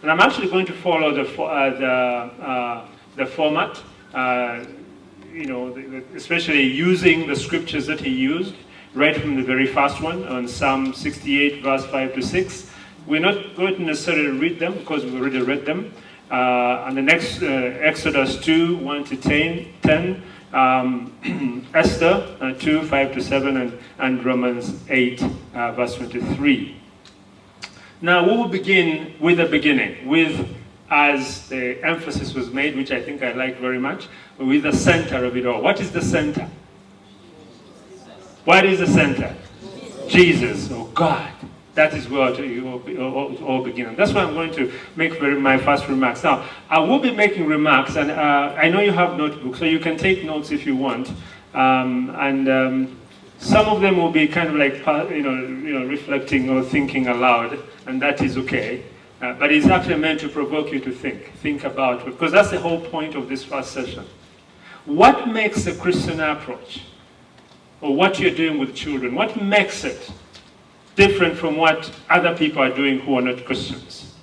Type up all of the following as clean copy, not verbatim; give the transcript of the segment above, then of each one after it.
And I'm actually going to follow the format, especially using the scriptures that he used, right from the very first one, on Psalm 68, verse 5 to 6. We're not going to necessarily read them because we've already read them. And the next, Exodus 2, 1 to 10, Esther 2, 5 to 7, and Romans 8, verse 23. Now, we will begin with the beginning, with, as the emphasis was made, which I think I like very much, with the center of it all. What is the center? What is the center? Jesus, or God. That is where it all begins. That's why I'm going to make my first remarks. Now, I will be making remarks, and I know you have notebooks, so you can take notes if you want. Some of them will be kind of like, reflecting or thinking aloud, and that is okay. But it's actually meant to provoke you to think about, because that's the whole point of this first session. What makes a Christian approach, or what you're doing with children, what makes it different from what other people are doing who are not Christians?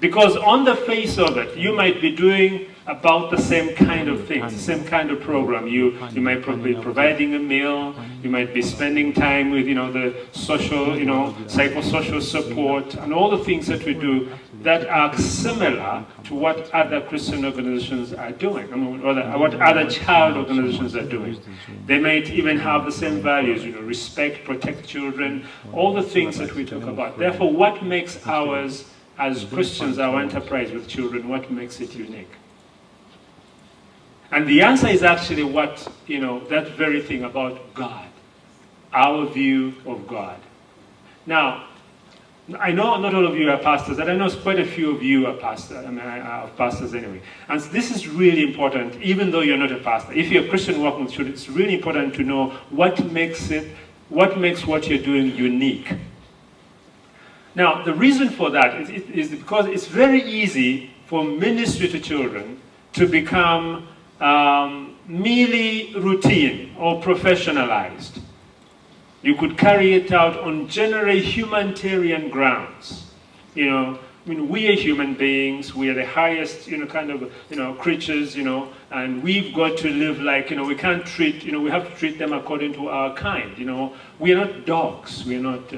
Because on the face of it, you might be doing about the same kind of things, the same kind of program. You might be providing a meal, you might be spending time with, the social, psychosocial support, and all the things that we do that are similar to what other Christian organizations are doing, or what other child organizations are doing. They might even have the same values, respect, protect children, all the things that we talk about. Therefore, what makes ours as Christians, our enterprise with children, what makes it unique? And the answer is actually what, that very thing about God, our view of God. Now, I know not all of you are pastors, and I know quite a few of you are pastors, are pastors anyway. And this is really important, even though you're not a pastor. If you're a Christian working with children, it's really important to know what makes what you're doing unique. Now, the reason for that is because it's very easy for ministry to children to become merely routine or professionalized. You could carry it out on generally humanitarian grounds. We are human beings. We are the highest, creatures, and we've got to live like, we can't treat, we have to treat them according to our kind. We are not dogs. We are not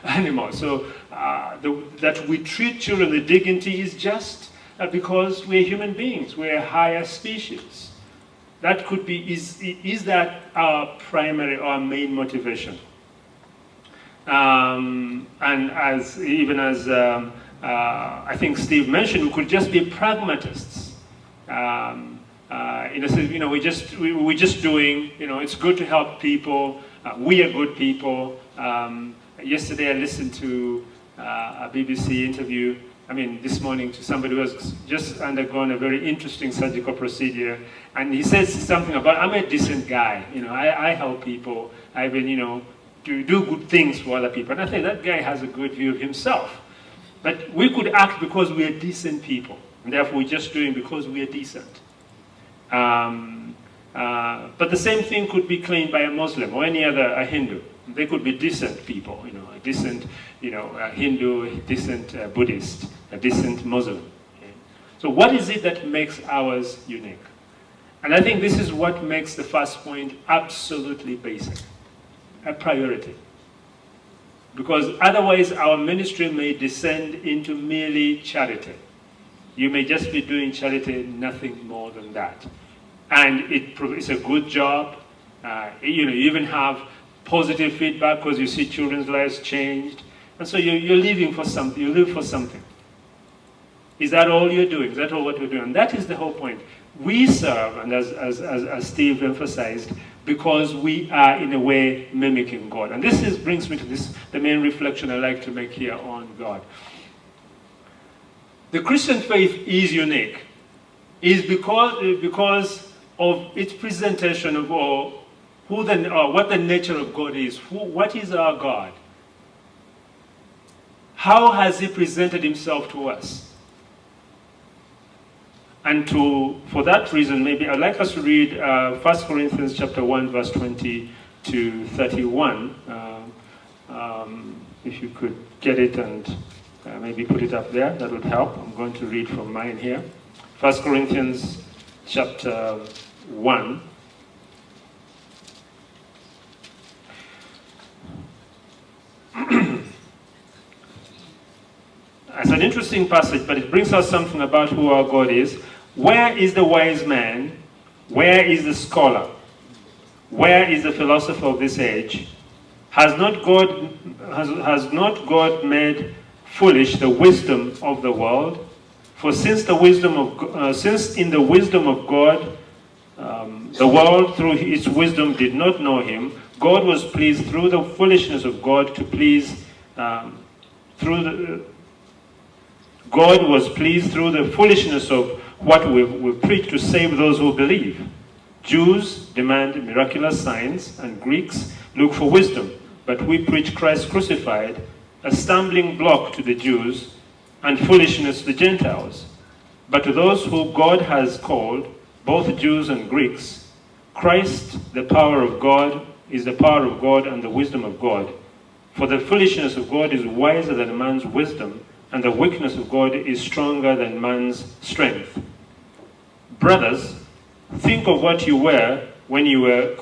animals. So that we treat children with dignity is just because we are human beings. We are a higher species. That could be, is that our primary, our main motivation? And I think Steve mentioned, we could just be pragmatists. We're just doing, it's good to help people. We are good people. Yesterday I listened to a BBC interview, this morning, to somebody who has just undergone a very interesting surgical procedure. And he says something about, I'm a decent guy. I help people. I've been, do good things for other people. And I think that guy has a good view of himself. But we could act because we are decent people. And therefore we're just doing because we are decent. But the same thing could be claimed by a Muslim or a Hindu. They could be decent people, a decent, Hindu, a decent Buddhist, a decent Muslim. Okay? So what is it that makes ours unique? And I think this is what makes the first point absolutely basic, a priority. Because otherwise our ministry may descend into merely charity. You may just be doing charity, nothing more than that. And it's a good job. You even have positive feedback because you see children's lives changed. And so you're living for something. You live for something. Is that all you're doing? Is that all what you're doing? And that is the whole point. We serve, and as Steve emphasized, because we are in a way mimicking God. And this brings me to the main reflection I like to make here on God. The Christian faith is unique. Is because of its presentation of what the nature of God is. What is our God? How has He presented Himself to us? And for that reason, maybe I'd like us to read 1 Corinthians chapter 1, verse 20 to 31. If you could get it and maybe put it up there, that would help. I'm going to read from mine here. 1 Corinthians chapter 1. It's an interesting passage, but it brings us something about who our God is. Where is the wise man? Where is the scholar? Where is the philosopher of this age? Has not God made foolish the wisdom of the world? For since in the wisdom of God, the world through its wisdom did not know him, God was pleased through the foolishness of God to please God was pleased through the foolishness of what we preach to save those who believe. Jews demand miraculous signs, and Greeks look for wisdom. But we preach Christ crucified, a stumbling block to the Jews, and foolishness to the Gentiles. But to those who God has called, both Jews and Greeks, Christ, the power of God, is the power of God and the wisdom of God. For the foolishness of God is wiser than man's wisdom, and the weakness of God is stronger than man's strength. Brothers, think of what you were when you were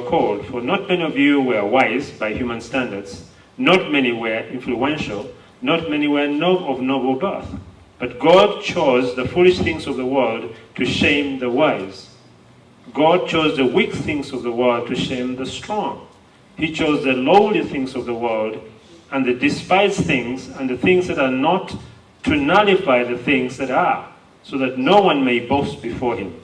called, for not many of you were wise by human standards, not many were influential, not many were of noble birth. But God chose the foolish things of the world to shame the wise. God chose the weak things of the world to shame the strong. He chose the lowly things of the world and the despised things and the things that are not, to nullify the things that are, so that no one may boast before him.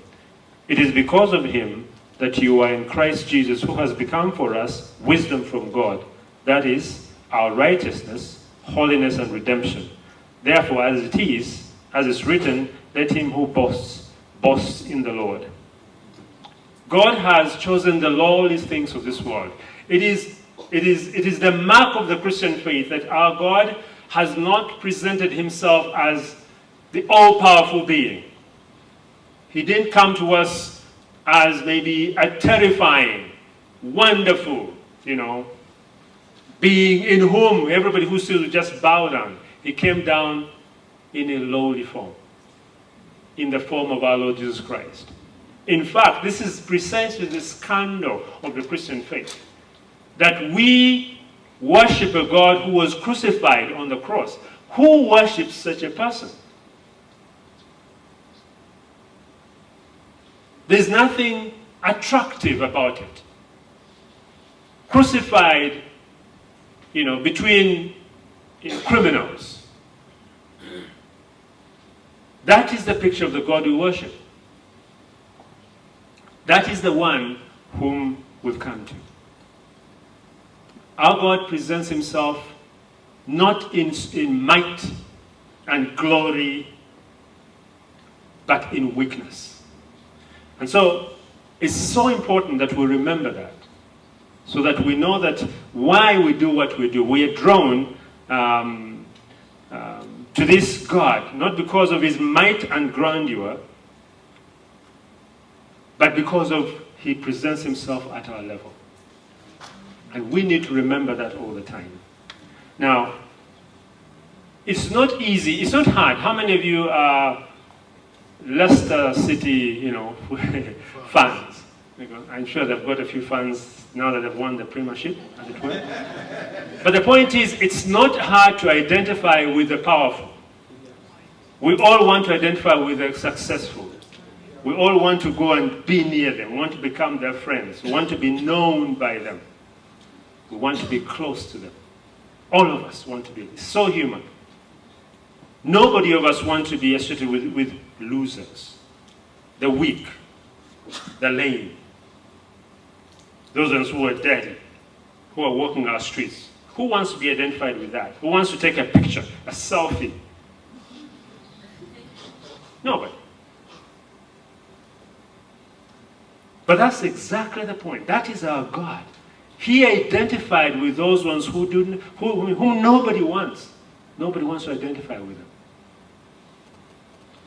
It is because of him that you are in Christ Jesus, who has become for us wisdom from God. That is, our righteousness, holiness, and redemption. Therefore, as it's written, let him who boasts, boast in the Lord. God has chosen the lowly things of this world. It is the mark of the Christian faith that our God has not presented himself as the all-powerful being. He didn't come to us as maybe a terrifying, wonderful, being in whom everybody who sees will just bow down. He came down in a lowly form, in the form of our Lord Jesus Christ. In fact, this is precisely the scandal of the Christian faith, that we worship a God who was crucified on the cross. Who worships such a person? There's nothing attractive about it. Crucified, between criminals. That is the picture of the God we worship. That is the one whom we've come to. Our God presents himself not in might and glory, but in weakness. And so, it's so important that we remember that, so that we know that why we do what we do. We are drawn to this God, not because of his might and grandeur, but because of he presents himself at our level. And we need to remember that all the time. Now, it's not easy, it's not hard. How many of you are Leicester City, fans? I'm sure they've got a few fans now that they've won the Premiership, as it were. But the point is, it's not hard to identify with the powerful. We all want to identify with the successful. We all want to go and be near them. We want to become their friends. We want to be known by them. We want to be close to them. All of us want to be. It's so human. Nobody of us wants to be associated with losers, the weak, the lame, those ones who are dead, who are walking our streets. Who wants to be identified with that? Who wants to take a picture, a selfie? Nobody. But that's exactly the point. That is our God. He identified with those ones whom nobody wants. Nobody wants to identify with them.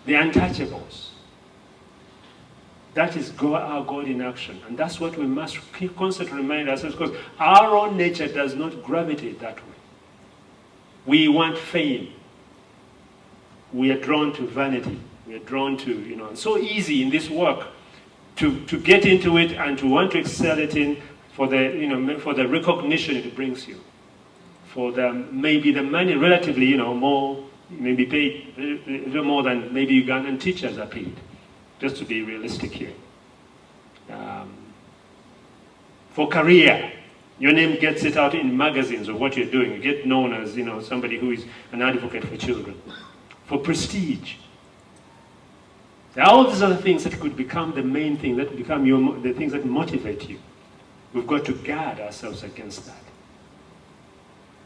The untouchables. That is our God in action. And that's what we must constantly remind ourselves, because our own nature does not gravitate that way. We want fame. we are drawn to vanity. We are drawn to, it's so easy in this work to get into it and to want to excel it in for the, for the recognition it brings you. For maybe the money relatively, more, maybe paid a little more than maybe Ugandan teachers are paid, just to be realistic here. For career, your name gets it out in magazines of what you're doing. You get known as, somebody who is an advocate for children. For prestige. There are all these other things that could become the main thing, that become the things that motivate you. We've got to guard ourselves against that.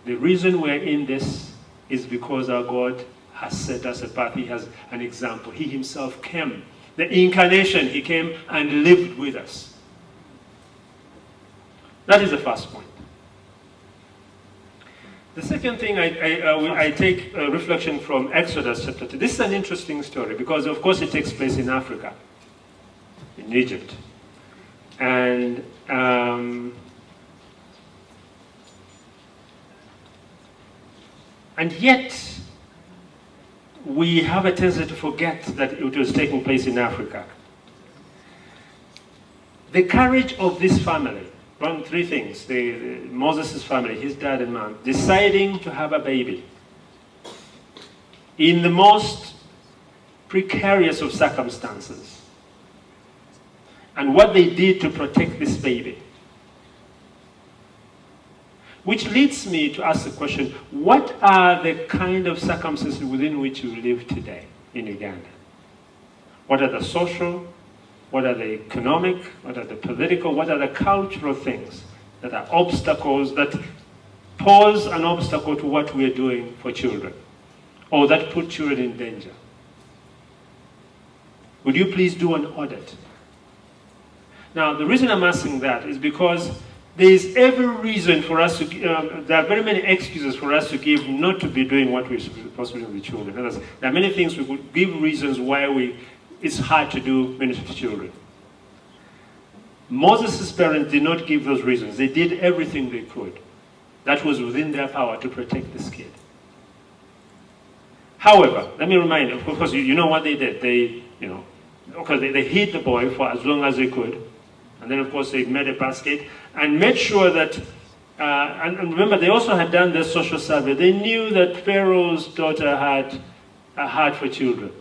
The reason we're in this is because our God has set us apart. He has an example. He himself came. The incarnation, he came and lived with us. That is the first point. The second thing, I take a reflection from Exodus chapter 2. This is an interesting story because, of course, it takes place in Africa, in Egypt. And yet, we have a tendency to forget that it was taking place in Africa. The courage of this family, one, three things. Moses' family, his dad and mom, deciding to have a baby in the most precarious of circumstances. And what they did to protect this baby. Which leads me to ask the question, what are the kind of circumstances within which you live today in Uganda? What are the social, what are the economic, what are the political, what are the cultural things that are obstacles that pose an obstacle to what we are doing for children, or that put children in danger? Would you please do an audit? Now, the reason I'm asking that is because there is every reason for us to, there are very many excuses for us to give not to be doing what we're supposed to do with children. There are many things we could give reasons why it's hard to do ministry to children. Moses' parents did not give those reasons. They did everything they could. That was within their power to protect this kid. However, let me remind you, of course, you know what they did. They hid the boy for as long as they could. And then, of course, they made a basket and made sure that, and remember, they also had done their social survey. They knew that Pharaoh's daughter had a heart for children.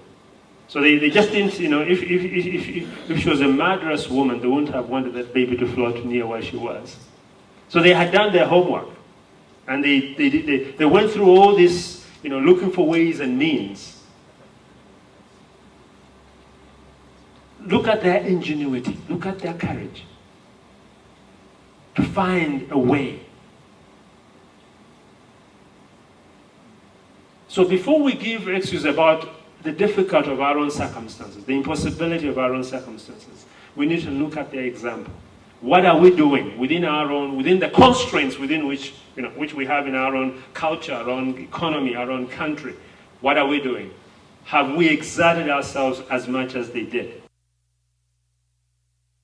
So they just didn't, if she was a murderous woman, they wouldn't have wanted that baby to float near where she was. So they had done their homework. And they went through all this, looking for ways and means. Look at their ingenuity. Look at their courage to find a way. So before we give excuses about the difficulty of our own circumstances, the impossibility of our own circumstances, we need to look at their example. What are we doing within the constraints within which we have in our own culture, our own economy, our own country? What are we doing? Have we exerted ourselves as much as they did?